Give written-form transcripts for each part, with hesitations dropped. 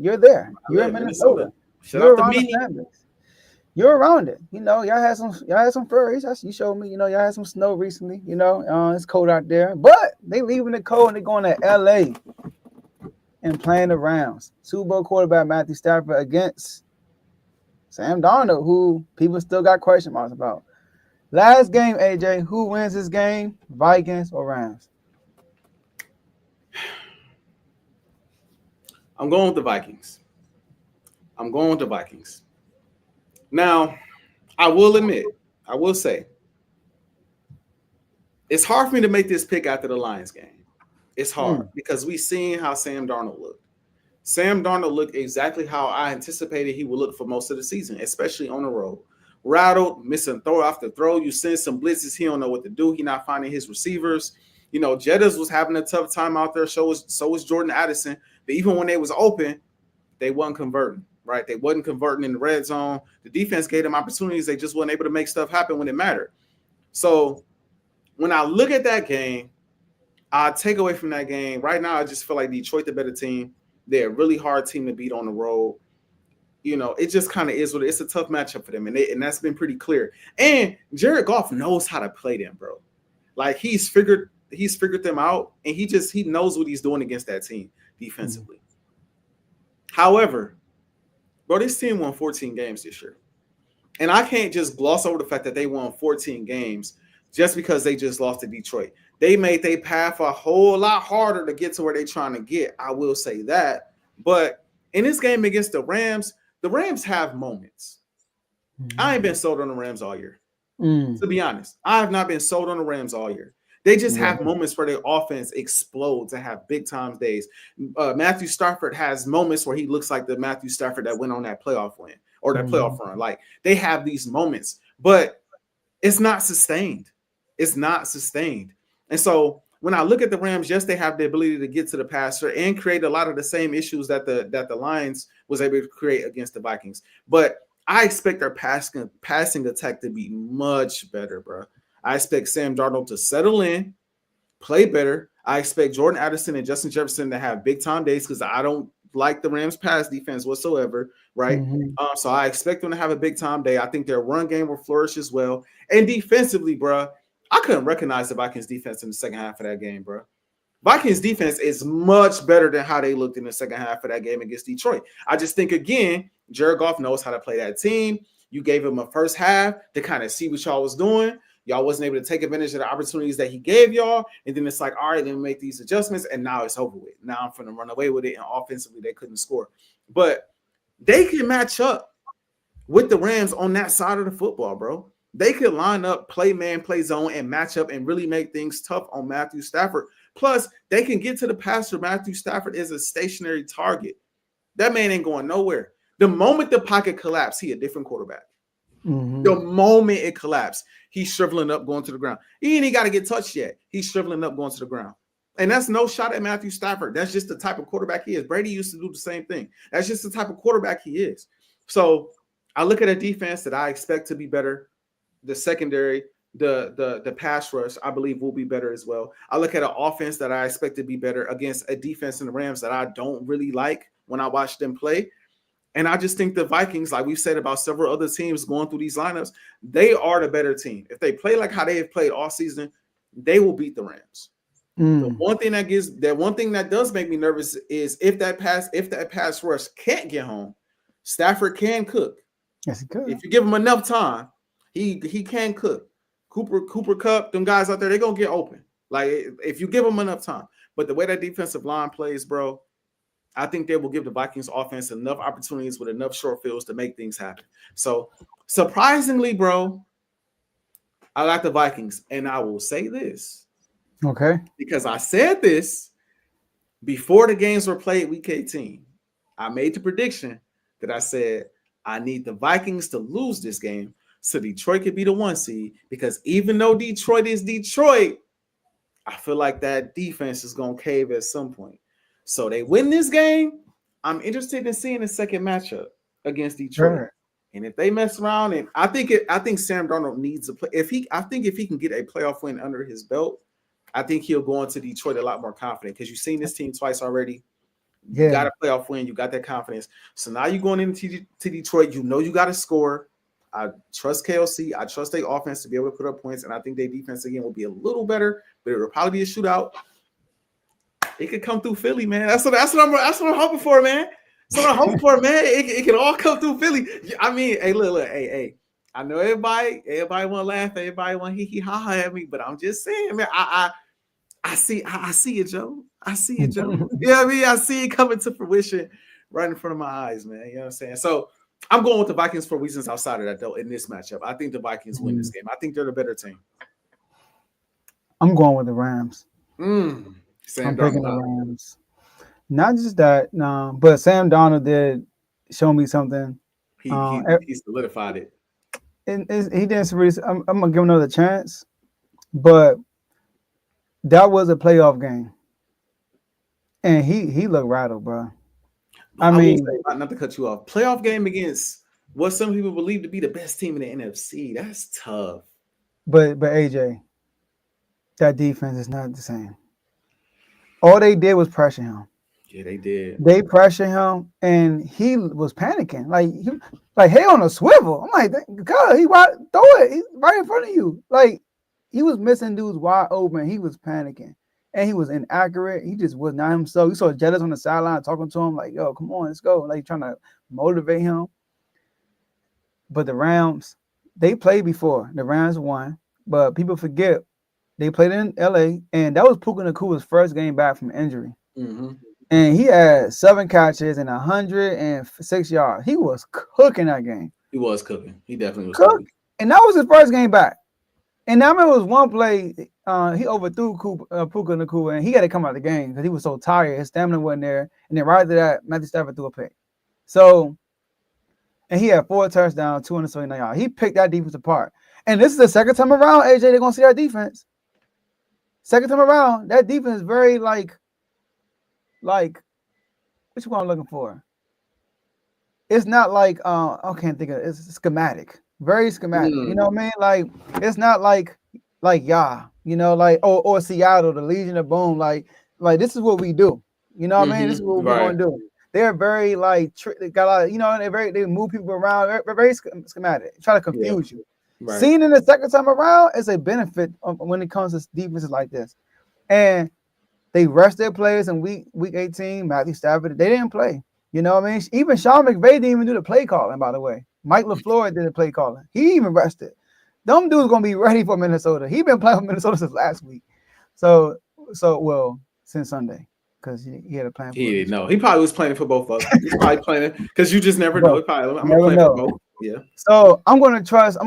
You're there. I You're in live in Minnesota. Minnesota. Shout You're out to around the Mini. fan base. You're around it. Y'all had some furries. You showed me. Y'all had some snow recently. It's cold out there, but they leaving the cold and they going to L.A. and playing the Rams. Super Bowl quarterback Matthew Stafford against Sam Darnold, who people still got question marks about. Last game, AJ, who wins this game? Vikings or Rams? I'm going with the Vikings. I'm going with the Vikings. Now, I will admit, I will say, it's hard for me to make this pick after the Lions game. It's hard because we seen how Sam Darnold looked. Sam Darnold looked exactly how I anticipated he would look for most of the season, especially on the road. Rattled, missing throw after throw. You send some blitzes. He don't know what to do. He not finding his receivers. Jettas was having a tough time out there. So was Jordan Addison. But even when they was open, they wasn't converting, right? They wasn't converting in the red zone. The defense gave them opportunities. They just wasn't able to make stuff happen when it mattered. So when I look at that game, I take away from that game. Right now, I just feel like Detroit the better team. They're a really hard team to beat on the road. It just kind of is what it's a tough matchup for them, and that's been pretty clear. And Jared Goff knows how to play them, bro. Like he's figured them out, and he knows what he's doing against that team defensively. However, bro, this team won 14 games this year, and I can't just gloss over the fact that they won 14 games just because they just lost to Detroit. They made their path a whole lot harder to get to where they're trying to get. I will say that. But in this game against the Rams have moments. I ain't been sold on the Rams all year. To be honest, I have not been sold on the Rams all year. They just have moments where their offense explodes and have big time days. Matthew Stafford has moments where he looks like the Matthew Stafford that went on that playoff win or that playoff run. Like they have these moments, but it's not sustained. It's not sustained. And so when I look at the Rams, yes, they have the ability to get to the passer and create a lot of the same issues that the Lions was able to create against the Vikings. But I expect their passing attack to be much better, bro. I expect Sam Darnold to settle in, play better. I expect Jordan Addison and Justin Jefferson to have big time days because I don't like the Rams pass defense whatsoever, right? So I expect them to have a big time day. I think their run game will flourish as well. And defensively, bro, I couldn't recognize the Vikings defense in the second half of that game, bro. Vikings defense is much better than how they looked in the second half of that game against Detroit. I just think, again, Jared Goff knows how to play that team. You gave him a first half to kind of see what y'all was doing. Y'all wasn't able to take advantage of the opportunities that he gave y'all. And then it's like, all right, let me make these adjustments. And now it's over with. Now I'm going to run away with it. And offensively, they couldn't score. But they can match up with the Rams on that side of the football, bro. They could line up, play man, play zone, and match up and really make things tough on Matthew Stafford. Plus, they can get to the passer. Matthew Stafford is a stationary target. That man ain't going nowhere. The moment the pocket collapsed, he a different quarterback. The moment it collapsed, he's shriveling up, going to the ground. He ain't got to get touched yet. He's shriveling up, going to the ground. And that's no shot at Matthew Stafford. That's just the type of quarterback he is. Brady used to do the same thing. That's just the type of quarterback he is. So I look at a defense that I expect to be better. The secondary, the pass rush, I believe will be better as well. I look at an offense that I expect to be better against a defense in the Rams that I don't really like when I watch them play. And I just think the Vikings, like we've said about several other teams going through these lineups, they are the better team. If they play like how they have played all season, they will beat the Rams. The one thing that does make me nervous is if that pass rush can't get home, Stafford can cook. Yes, he could. If you give him enough time, he can cook. Cooper Kupp, them guys out there, they're gonna get open. Like if you give them enough time. But the way that defensive line plays, bro, I think they will give the Vikings offense enough opportunities with enough short fields to make things happen. So surprisingly, bro, I like the Vikings. And I will say this. Okay. Because I said this before the games were played week 18. I made the prediction that I said I need the Vikings to lose this game so Detroit could be the 1 seed. Because even though Detroit is Detroit, I feel like that defense is going to cave at some point. So they win this game. I'm interested in seeing the second matchup against Detroit. Sure. And if they mess around, and I think Sam Darnold needs to play. If he can get a playoff win under his belt, I think he'll go into Detroit a lot more confident because you've seen this team twice already. You got a playoff win. You got that confidence. So now you're going into Detroit. You know you got to score. I trust KLC. I trust their offense to be able to put up points, and I think their defense again will be a little better, but it will probably be a shootout. It could come through Philly, man. That's what I'm hoping for, man. That's what I'm hoping for, man. It can all come through Philly. I mean, hey, look, hey. I know everybody want to laugh, everybody want to hee ha ha at me, but I'm just saying, man. I see it, Joe. I see it, Joe. You know what I mean? I see it coming to fruition right in front of my eyes, man. You know what I'm saying? So I'm going with the Vikings for reasons outside of that, though, in this matchup. I think the Vikings win this game. I think they're the better team. I'm going with the Rams. I'm picking the Rams. Not just that, no, but Sam Darnold did show me something. He solidified it. And he didn't really. I'm gonna give him another chance, but that was a playoff game, and he looked rattled, bro. I mean, not to cut you off, playoff game against what some people believe to be the best team in the NFC. That's tough. But AJ, that defense is not the same. All they did was pressure him. Yeah, they did. They pressured him, and he was panicking, like head on a swivel. I'm like, God, throw it. He's right in front of you. Like, he was missing dudes wide open. He was panicking, and he was inaccurate. He just was not himself. You saw Jettis on the sideline talking to him like, "Yo, come on, let's go!" Like trying to motivate him. But the Rams, they played before. The Rams won, but people forget they played in LA, and that was Puka Nakua's first game back from injury. Mm-hmm. And he had 7 catches and 106 yards. He was cooking that game. He was cooking. He definitely was cooking. And that was his first game back. And I remember it was one play, he overthrew Puka Nakua, and he had to come out of the game because he was so tired. His stamina wasn't there. And then right after that, Matthew Stafford threw a pick. So, and he had 4 touchdowns, 279 yards. He picked that defense apart. And this is the second time around, AJ, they're going to see that defense. Second time around, that defense is very like, which one I'm looking for? It's not like I can't think of it. It's schematic, very schematic. You know what I mean? Like, it's not like you know, like or Seattle, the Legion of Boom. Like this is what we do. You know what I mean? This is what we're going to do. They're very they got a lot. You know, they move people around. They're very schematic. Try to confuse you. Right. Seeing in the second time around is a benefit when it comes to defenses like this, and they rest their players in week 18. Matthew Stafford, they didn't play. You know what I mean? Even Sean McVay didn't even do the play calling, by the way. Mike LaFleur did the play calling. He even rested. Them dudes going to be ready for Minnesota. He been playing for Minnesota since last week. So since Sunday, because he had a plan for He didn't know. He probably was planning for both of us. He's probably planning because you just never know. I'm never going to know. for both. Yeah. So I'm going to trust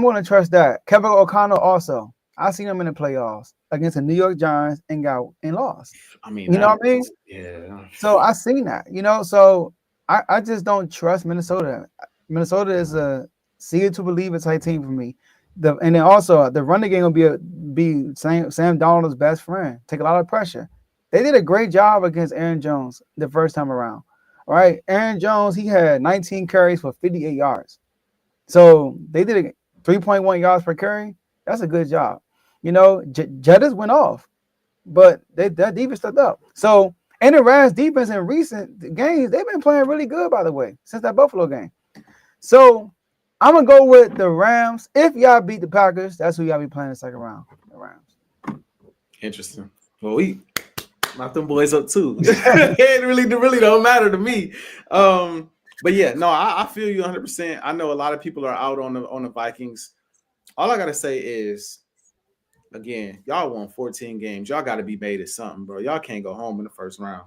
that. Kevin O'Connell also. I seen him in the playoffs against the New York Giants and lost. I mean, you know what I mean? Yeah. So I seen that, you know. So I just don't trust Minnesota. Minnesota is a see it to believe it type team for me. And then also the running game will be Sam Darnold's best friend. Take a lot of pressure. They did a great job against Aaron Jones the first time around. All right, Aaron Jones, he had 19 carries for 58 yards. So they did 3.1 yards per carry. That's a good job. You know, Jettis went off, but that defense stepped up. So, and the Rams defense in recent games, they've been playing really good, by the way, since that Buffalo game. So, I'm going to go with the Rams. If y'all beat the Packers, that's who y'all be playing the second round, the Rams. Interesting. Well, we knocked them boys up, too. It really don't matter to me. But, yeah, no, I feel you 100%. I know a lot of people are out on the Vikings. All I got to say is, again, y'all won 14 games. Y'all got to be made at something, bro. Y'all can't go home in the first round.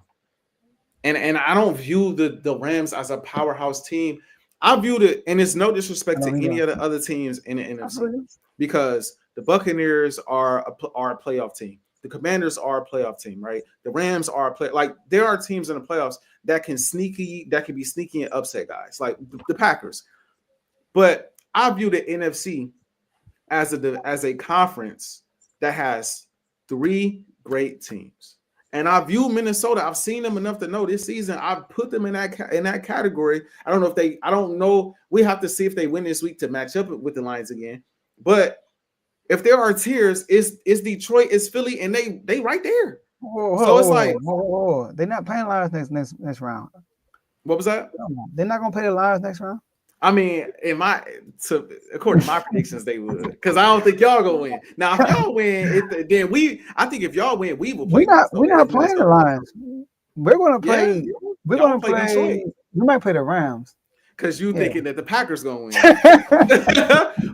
And I don't view the Rams as a powerhouse team. I viewed it, and it's no disrespect to any of the other teams in the NFC, because the Buccaneers are a playoff team. The Commanders are a playoff team, right? The Rams are there are teams in the playoffs that can be sneaky and upset guys, like the Packers. But I view the NFC as a conference that has 3 great teams. And I view Minnesota. I've seen them enough to know this season. I've put them in that category. I don't know. We have to see if they win this week to match up with the Lions again. But if there are tiers, it's Detroit, it's Philly, and they right there. So it's like, they're not playing Lions next round. what was that? They're not gonna play the Lions next round. I mean, according to my predictions, they would, because I don't think y'all gonna win. Now, if y'all win, I think if y'all win, we will play. We're not playing the Lions. We're gonna play. Yeah, we're gonna play Detroit. We might play the Rams. Because you thinking that the Packers gonna win,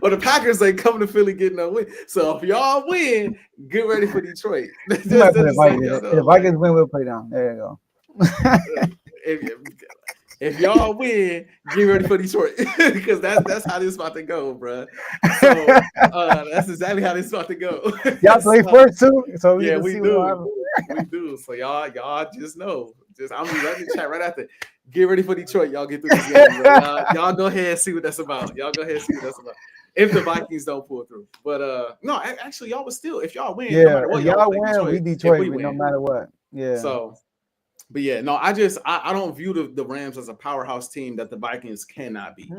or the Packers ain't coming to Philly getting a win. So if y'all win, get ready for Detroit. The Vikings win, we'll play them. There you go. If y'all win, get ready for Detroit, because that's how this about to go, bro. So that's exactly how this about to go. Y'all play first too, so yeah, we do. We do. So y'all just know. I'm gonna let me chat right after. Get ready for Detroit. Y'all get through this game. Y'all go ahead and see what that's about. If the Vikings don't pull through. But no, actually, y'all would still, if y'all win, no matter what, y'all win, we Detroit, no matter what. Yeah. So, but yeah, no, I don't view the Rams as a powerhouse team that the Vikings cannot beat.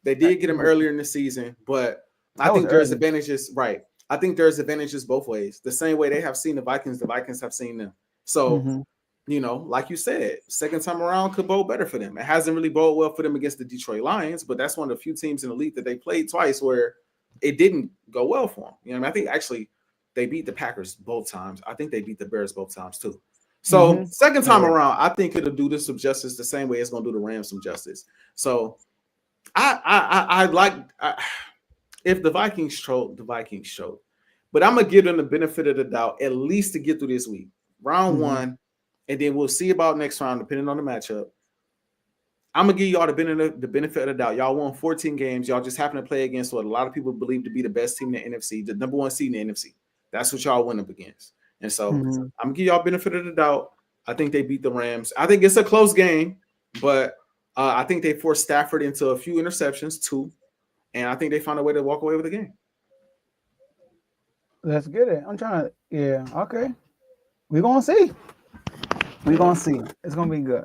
They did get them earlier in the season, but I think there's advantages, right? I think there's advantages both ways. The same way they have seen the Vikings have seen them. So, like you said, second time around could bode better for them. It hasn't really bode well for them against the Detroit Lions, but that's one of the few teams in the league that they played twice where it didn't go well for them. You know what I mean? I think actually they beat the Packers both times. I think they beat the Bears both times too. So second time around, I think it'll do this some justice the same way it's going to do the Rams some justice. So I like if the Vikings choke, the Vikings choke. But I'm going to give them the benefit of the doubt at least to get through this week. Round one, and then we'll see about next round depending on the matchup. I'm going to give y'all the benefit of the doubt. Y'all won 14 games. Y'all just happen to play against what a lot of people believe to be the best team in the NFC, the number one seed in the NFC. That's what y'all went up against. And so I'm going to give y'all benefit of the doubt. I think they beat the Rams. I think it's a close game, but I think they forced Stafford into a few interceptions, 2, and I think they found a way to walk away with the game. Let's get it. I'm trying to, okay. We're going to see. We're going to see. It's going to be good.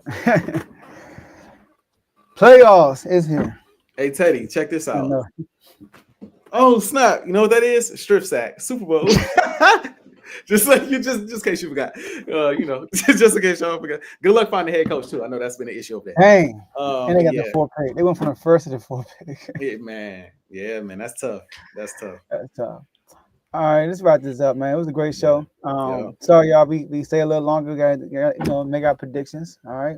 Playoffs is here. Hey, Teddy, check this out. Oh, snap. You know what that is? Strip sack. Super Bowl. Just in case you forgot. Just in case y'all forgot. Good luck finding the head coach, too. I know that's been an issue up there. Dang. And they got the 4th pick. They went from the 1st to the 4th pick. Yeah, man. That's tough. That's tough. All right, let's wrap this up, man. It was a great show. Sorry, y'all. We stay a little longer. We got make our predictions. All right.